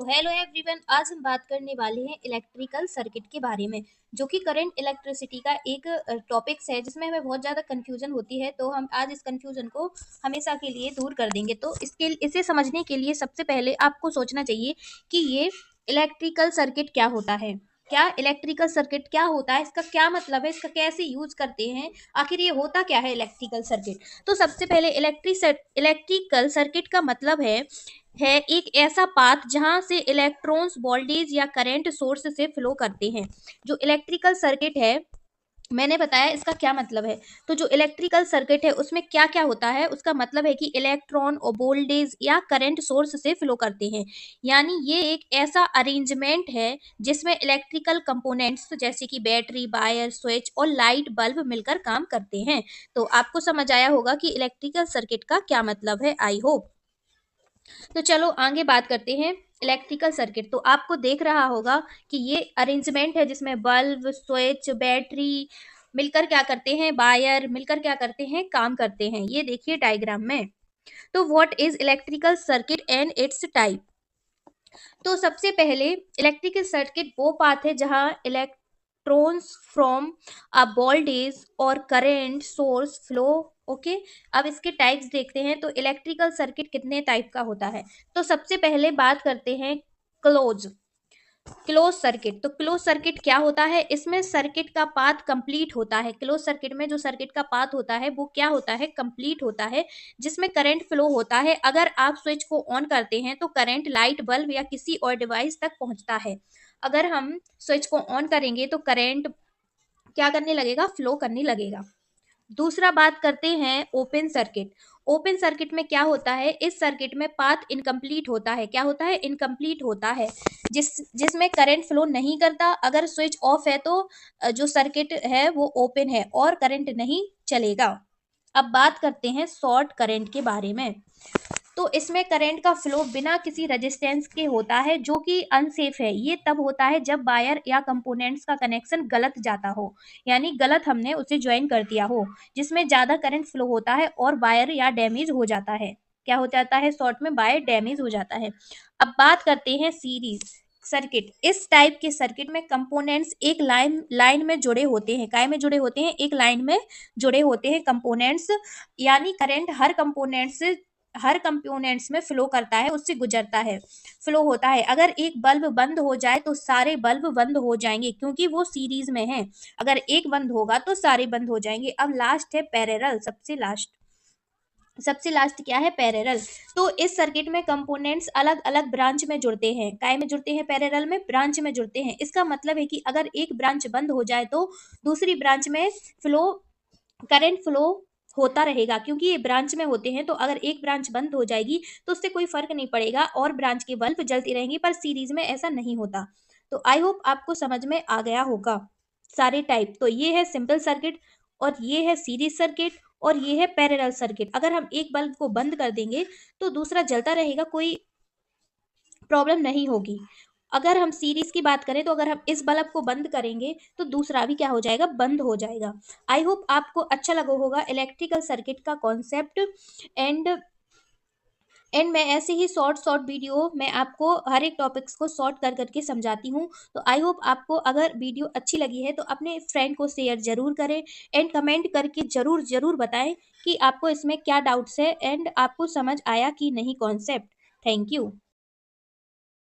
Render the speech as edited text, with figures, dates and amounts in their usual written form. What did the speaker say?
तो hello everyone, आज हम बात करने वाले हैं इलेक्ट्रिकल सर्किट के बारे में, जो कि करंट इलेक्ट्रिसिटी का एक टॉपिक्स है जिसमें हमें बहुत ज़्यादा कंफ्यूजन होती है। तो हम आज इस कंफ्यूजन को हमेशा के लिए दूर कर देंगे। तो इसे समझने के लिए सबसे पहले आपको सोचना चाहिए कि ये इलेक्ट्रिकल सर्किट क्या होता है। क्या इलेक्ट्रिकल सर्किट क्या होता है, इसका क्या मतलब है, इसका कैसे यूज करते हैं, आखिर ये होता क्या है इलेक्ट्रिकल सर्किट। तो सबसे पहले इलेक्ट्रिकल सर्किट का मतलब है एक ऐसा पाथ जहां से इलेक्ट्रॉन्स वोल्टेज या करंट सोर्स से फ्लो करते हैं। जो इलेक्ट्रिकल सर्किट है, मैंने बताया इसका क्या मतलब है। तो जो इलेक्ट्रिकल सर्किट है उसमें क्या क्या होता है, उसका मतलब है कि इलेक्ट्रॉन और वोल्टेज या करंट सोर्स से फ्लो करते हैं। यानी ये एक ऐसा अरेंजमेंट है जिसमें इलेक्ट्रिकल कंपोनेंट्स जैसे कि बैटरी, वायर, स्विच और लाइट बल्ब मिलकर काम करते हैं। तो आपको समझ आया होगा कि इलेक्ट्रिकल सर्किट का क्या मतलब है, आई होप। तो चलो आगे बात करते हैं इलेक्ट्रिकल सर्किट। तो आपको देख रहा होगा कि ये अरेंजमेंट है जिसमें बल्ब, स्विच, बैटरी मिलकर क्या करते हैं, वायर मिलकर क्या करते हैं, काम करते हैं। ये देखिए डायग्राम में। तो what is electrical circuit and it's type. तो सबसे पहले इलेक्ट्रिकल सर्किट वो पाथ है जहां इलेक्ट्रॉन्स फ्रॉम अ वोल्टेज और करंट सोर्स फ्लो। ओके, अब इसके टाइप्स देखते हैं। तो इलेक्ट्रिकल सर्किट कितने टाइप का होता है। तो सबसे पहले बात करते हैं क्लोज क्लोज सर्किट। तो क्लोज सर्किट क्या होता है, इसमें सर्किट का पाथ कंप्लीट होता है। क्लोज सर्किट में जो सर्किट का पाथ होता है वो क्या होता है, कंप्लीट होता है, जिसमें करंट फ्लो होता है। अगर आप स्विच को ऑन करते हैं तो करंट लाइट बल्ब या किसी और डिवाइस तक पहुंचता है। अगर हम स्विच को ऑन करेंगे तो करंट क्या करने लगेगा, फ्लो करने लगेगा। दूसरा बात करते हैं ओपन सर्किट। ओपन सर्किट में क्या होता है, इस सर्किट में पाथ इनकम्प्लीट होता है। क्या होता है, इनकम्प्लीट होता है, जिसमें करंट फ्लो नहीं करता। अगर स्विच ऑफ है तो जो सर्किट है वो ओपन है और करंट नहीं चलेगा। अब बात करते हैं शॉर्ट करंट के बारे में। तो इसमें करंट का फ्लो बिना किसी रेजिस्टेंस के होता है, जो कि अनसेफ है। ये तब होता है जब वायर या कंपोनेंट्स का कनेक्शन गलत जाता हो, यानी गलत हमने उसे ज्वाइन कर दिया हो, जिसमें ज्यादा करंट फ्लो होता है और वायर या डैमेज हो जाता है। क्या हो जाता है, शॉर्ट में वायर डैमेज हो जाता है। अब बात करते हैं सीरीज सर्किट। इस टाइप के सर्किट में कंपोनेंट्स एक लाइन में जुड़े होते हैं। काय में जुड़े होते हैं, एक लाइन में जुड़े होते हैं कंपोनेंट्स। यानी करंट हर कंपोनेंट्स में फ्लो करता है, उससे गुजरता है, फ्लो होता है। अगर एक बल्ब बंद हो जाए तो सारे बल्ब बंद हो जाएंगे, क्योंकि वो सीरीज में है। अगर एक बंद होगा तो सारे बंद हो जाएंगे। अब लास्ट है पैरेलल, सबसे लास्ट क्या है, पैरेलल। तो इस सर्किट में कंपोनेंट्स अलग अलग ब्रांच में जुड़ते हैं। काय में जुड़ते हैं, पैरेलल में ब्रांच में जुड़ते हैं। इसका मतलब है कि अगर एक ब्रांच बंद हो जाए तो दूसरी ब्रांच में फ्लो करंट फ्लो होता रहेगा, क्योंकि ये ब्रांच में होते हैं। तो अगर एक ब्रांच बंद हो जाएगी तो उससे कोई फर्क नहीं पड़ेगा और ब्रांच के बल्ब जलती रहेंगी, पर सीरीज में ऐसा नहीं होता। तो आई होप आपको समझ में आ गया होगा सारे टाइप। तो ये है सिंपल सर्किट, और ये है सीरीज सर्किट, और ये है पैरेलल सर्किट। अगर हम एक बल्ब को बंद कर देंगे तो दूसरा जलता रहेगा, कोई प्रॉब्लम नहीं होगी। अगर हम सीरीज की बात करें तो अगर हम इस बल्ब को बंद करेंगे तो दूसरा भी क्या हो जाएगा, बंद हो जाएगा। आई होप आपको अच्छा लगा होगा इलेक्ट्रिकल सर्किट का कॉन्सेप्ट। एंड एंड मैं ऐसे ही शॉर्ट वीडियो मैं आपको हर एक टॉपिक्स को शॉर्ट कर करके समझाती हूँ। तो आई होप आपको अगर वीडियो अच्छी लगी है तो अपने फ्रेंड को शेयर जरूर करें, एंड कमेंट करके जरूर जरूर बताएं कि आपको इसमें क्या डाउट्स है एंड आपको समझ आया कि नहीं कॉन्सेप्ट। Thank you.